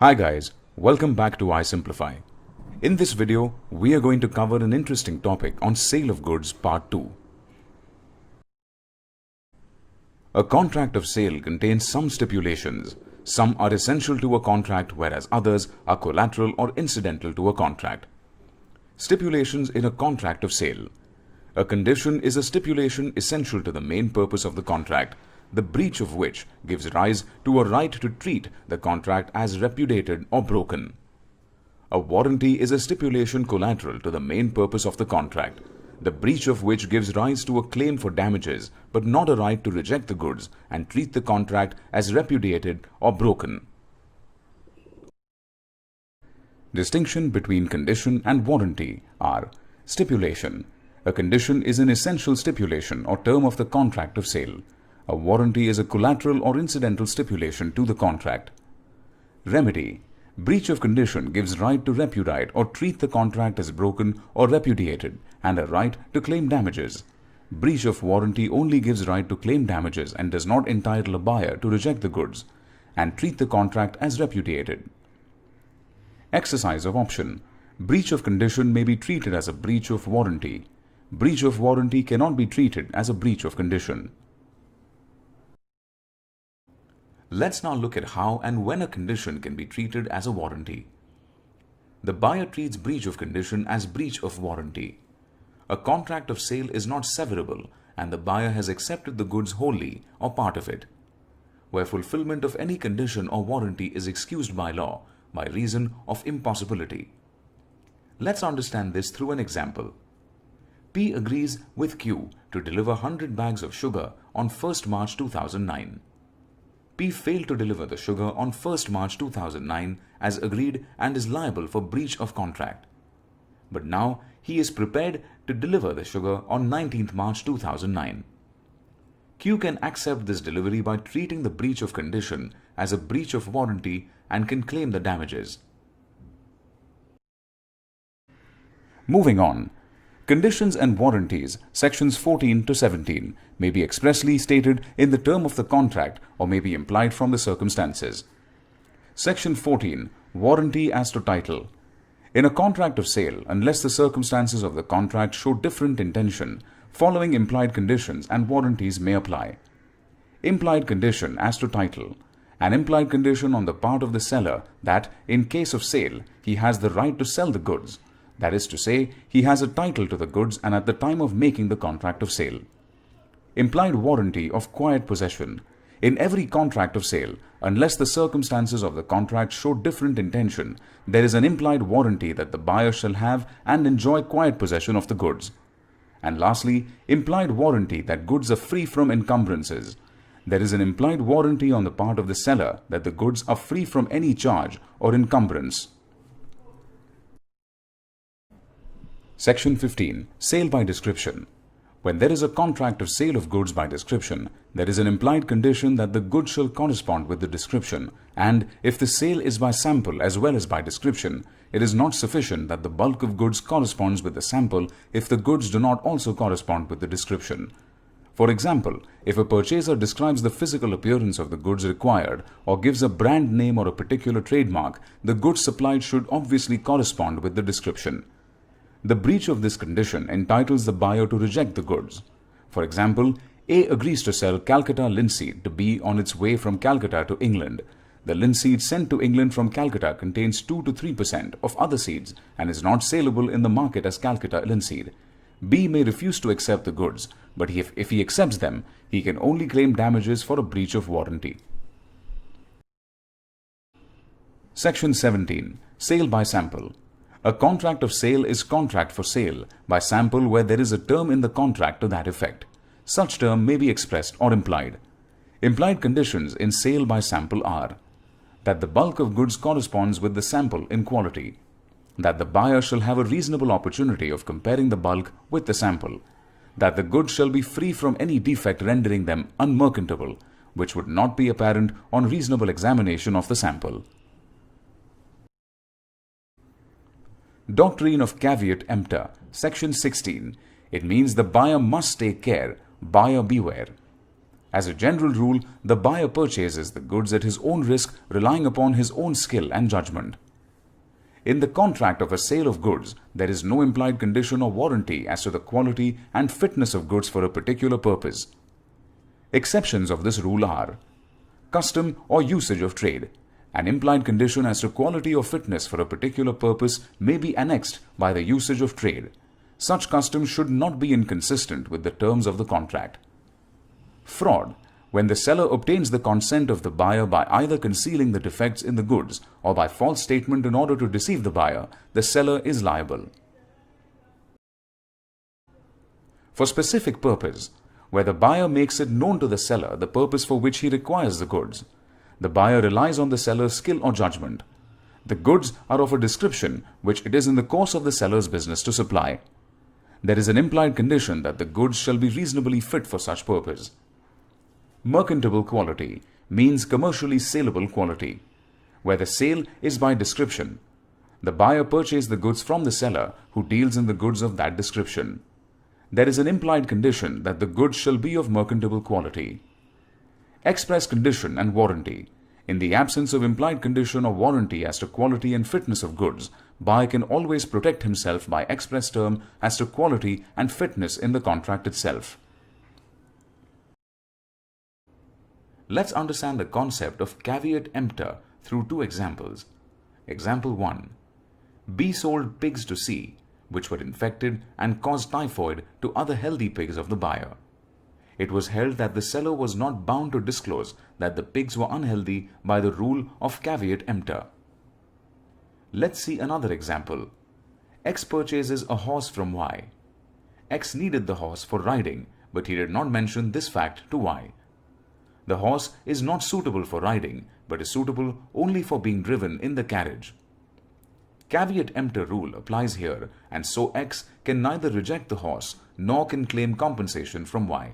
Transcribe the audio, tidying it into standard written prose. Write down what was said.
Hi guys, welcome back to Simplify. In this video, we are going to cover an interesting topic on sale of goods part 2. A contract of sale contains some stipulations. Some are essential to a contract, whereas others are collateral or incidental to a contract. Stipulations in a contract of sale. A condition is a stipulation essential to the main purpose of the contract, the breach of which gives rise to a right to treat the contract as repudiated or broken. A warranty is a stipulation collateral to the main purpose of the contract, the breach of which gives rise to a claim for damages but not a right to reject the goods and treat the contract as repudiated or broken. Distinction between condition and warranty are: stipulation. A condition is an essential stipulation or term of the contract of sale. A warranty is a collateral or incidental stipulation to the contract. Remedy. Breach of condition gives right to repudiate or treat the contract as broken or repudiated and a right to claim damages. Breach of warranty only gives right to claim damages and does not entitle a buyer to reject the goods and treat the contract as repudiated. Exercise of option. Breach of condition may be treated as a breach of warranty. Breach of warranty cannot be treated as a breach of condition. Let's now look at how and when a condition can be treated as a warranty. The buyer treats breach of condition as breach of warranty. A contract of sale is not severable and the buyer has accepted the goods wholly or part of it, where fulfillment of any condition or warranty is excused by law by reason of impossibility. Let's understand this through an example. P agrees with Q to deliver 100 bags of sugar on 1st March 2009. P failed to deliver the sugar on 1st March 2009 as agreed and is liable for breach of contract. But now he is prepared to deliver the sugar on 19th March 2009. Q can accept this delivery by treating the breach of condition as a breach of warranty and can claim the damages. Moving on. Conditions and warranties, sections 14 to 17, may be expressly stated in the term of the contract or may be implied from the circumstances. Section 14. Warranty as to title. In a contract of sale, unless the circumstances of the contract show different intention, following implied conditions and warranties may apply. Implied condition as to title. An implied condition on the part of the seller that, in case of sale, he has the right to sell the goods. That is to say, he has a title to the goods and at the time of making the contract of sale. Implied warranty of quiet possession. In every contract of sale, unless the circumstances of the contract show different intention, there is an implied warranty that the buyer shall have and enjoy quiet possession of the goods. And lastly, implied warranty that goods are free from encumbrances. There is an implied warranty on the part of the seller that the goods are free from any charge or encumbrance. Section 15. Sale by description. When there is a contract of sale of goods by description, there is an implied condition that the goods shall correspond with the description, and if the sale is by sample as well as by description, it is not sufficient that the bulk of goods corresponds with the sample if the goods do not also correspond with the description. For example, if a purchaser describes the physical appearance of the goods required or gives a brand name or a particular trademark, the goods supplied should obviously correspond with the description. The breach of this condition entitles the buyer to reject the goods. For example, A agrees to sell Calcutta linseed to B on its way from Calcutta to England. The linseed sent to England from Calcutta contains 2 to 3% of other seeds and is not saleable in the market as Calcutta linseed. B may refuse to accept the goods, but if he accepts them, he can only claim damages for a breach of warranty. Section 17. Sale by sample. A contract of sale is contract for sale by sample where there is a term in the contract to that effect. Such term may be expressed or implied. Implied conditions in sale by sample are: that the bulk of goods corresponds with the sample in quality, that the buyer shall have a reasonable opportunity of comparing the bulk with the sample, that the goods shall be free from any defect rendering them unmerchantable, which would not be apparent on reasonable examination of the sample. Doctrine of caveat emptor, section 16. It means the buyer must take care, buyer beware. As a general rule, the buyer purchases the goods at his own risk, relying upon his own skill and judgment. In the contract of a sale of goods, there is no implied condition or warranty as to the quality and fitness of goods for a particular purpose. Exceptions of this rule are custom or usage of trade. An implied condition as to quality or fitness for a particular purpose may be annexed by the usage of trade. Such custom should not be inconsistent with the terms of the contract. Fraud, when the seller obtains the consent of the buyer by either concealing the defects in the goods or by false statement in order to deceive the buyer, the seller is liable. For specific purpose, where the buyer makes it known to the seller the purpose for which he requires the goods, the buyer relies on the seller's skill or judgment. The goods are of a description which it is in the course of the seller's business to supply. There is an implied condition that the goods shall be reasonably fit for such purpose. Mercantile quality means commercially saleable quality, where the sale is by description. The buyer purchases the goods from the seller who deals in the goods of that description. There is an implied condition that the goods shall be of mercantile quality. Express condition and warranty. In the absence of implied condition or warranty as to quality and fitness of goods, buyer can always protect himself by express term as to quality and fitness in the contract itself. Let's understand the concept of caveat emptor through two examples. Example 1. B sold pigs to C, which were infected and caused typhoid to other healthy pigs of the buyer. It was held that the seller was not bound to disclose that the pigs were unhealthy by the rule of caveat emptor. Let's see another example. X purchases a horse from Y. X needed the horse for riding, but he did not mention this fact to Y. The horse is not suitable for riding, but is suitable only for being driven in the carriage. Caveat emptor rule applies here, and so X can neither reject the horse nor can claim compensation from Y.